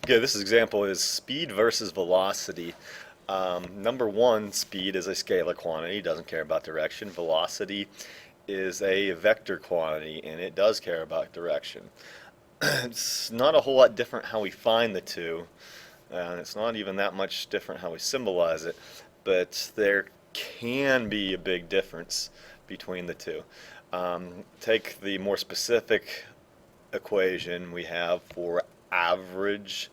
Okay, this example is speed versus velocity. Number one, speed is a scalar quantity, doesn't care about direction. Velocity is a vector quantity, and it does care about direction. It's not a whole lot different how we find the two, and it's not even that much different how we symbolize it, but there can be a big difference between the two. Take the more specific equation we have for average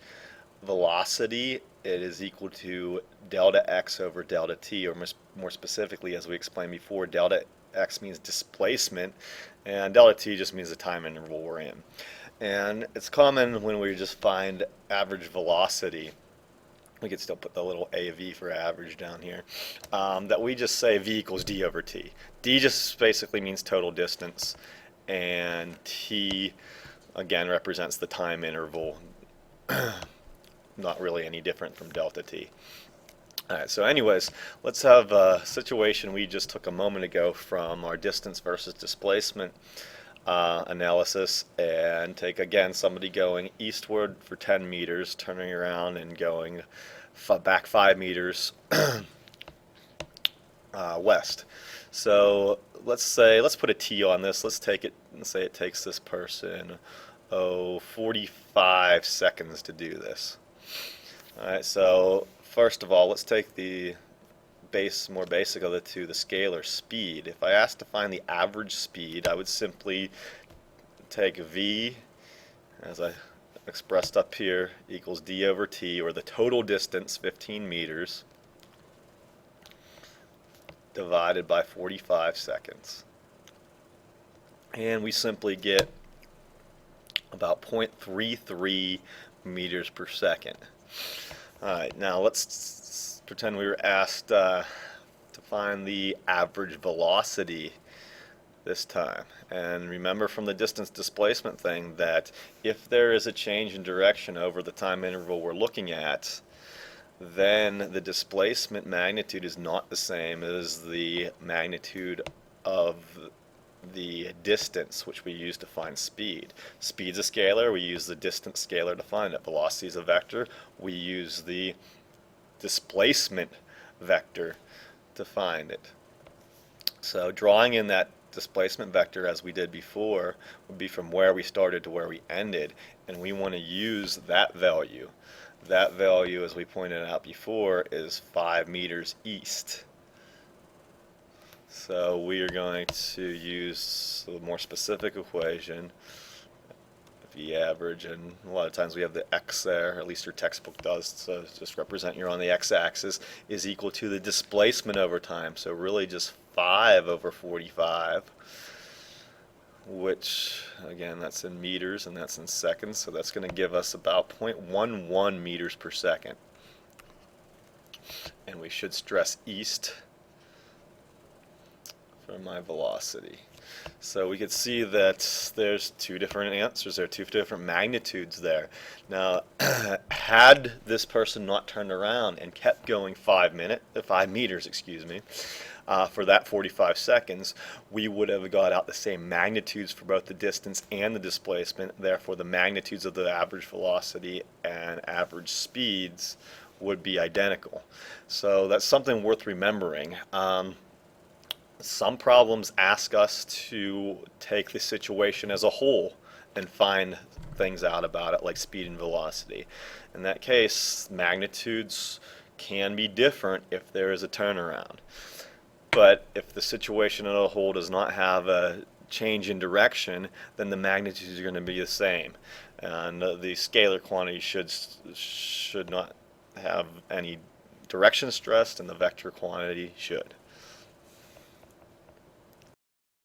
velocity. It is equal to delta x over delta t, or more specifically, as we explained before, delta x means displacement, and delta t just means the time interval we're in. And it's common when we just find average velocity, we could still put the little AV for average down here, that we just say v equals d over t. D just basically means total distance, and t again represents the time interval. Not really any different from delta t. Alright, so anyways, let's have a situation we just took a moment ago from our distance versus displacement analysis, and take again somebody going eastward for 10 meters, turning around and going back 5 meters west. So let's put a t on this. Let's take it and say it takes this person 45 seconds to do this. Alright, so first of all, let's take the more basic of the two, the scalar speed. If I asked to find the average speed, I would simply take v, as I expressed up here, equals d over t, or the total distance, 15 meters, divided by 45 seconds. And we simply get about 0.33 meters per second. Alright, now let's pretend we were asked to find the average velocity this time. And remember from the distance displacement thing that if there is a change in direction over the time interval we're looking at, then the displacement magnitude is not the same as the magnitude of the distance, which we use to find speed. Speed's a scalar, we use the distance scalar to find it. Velocity is a vector, we use the displacement vector to find it. So drawing in that displacement vector as we did before would be from where we started to where we ended, and we want to use that value. That value, as we pointed out before, is 5 meters east. So we are going to use a more specific equation, the average, and a lot of times we have the x there, at least your textbook does, so just represent you're on the x-axis, is equal to the displacement over time. So really just 5 over 45, which again that's in meters and that's in seconds, so that's going to give us about 0.11 meters per second. And we should stress east for my velocity. So we could see that there's two different answers there, two different magnitudes there. Now, had this person not turned around and kept going 5 meters, for that 45 seconds, we would have got out the same magnitudes for both the distance and the displacement. Therefore, the magnitudes of the average velocity and average speeds would be identical. So that's something worth remembering. Some problems ask us to take the situation as a whole and find things out about it, like speed and velocity. In that case, magnitudes can be different if there is a turnaround. But if the situation as a whole does not have a change in direction, then the magnitudes are going to be the same. And the scalar quantity should not have any direction stressed, and the vector quantity should.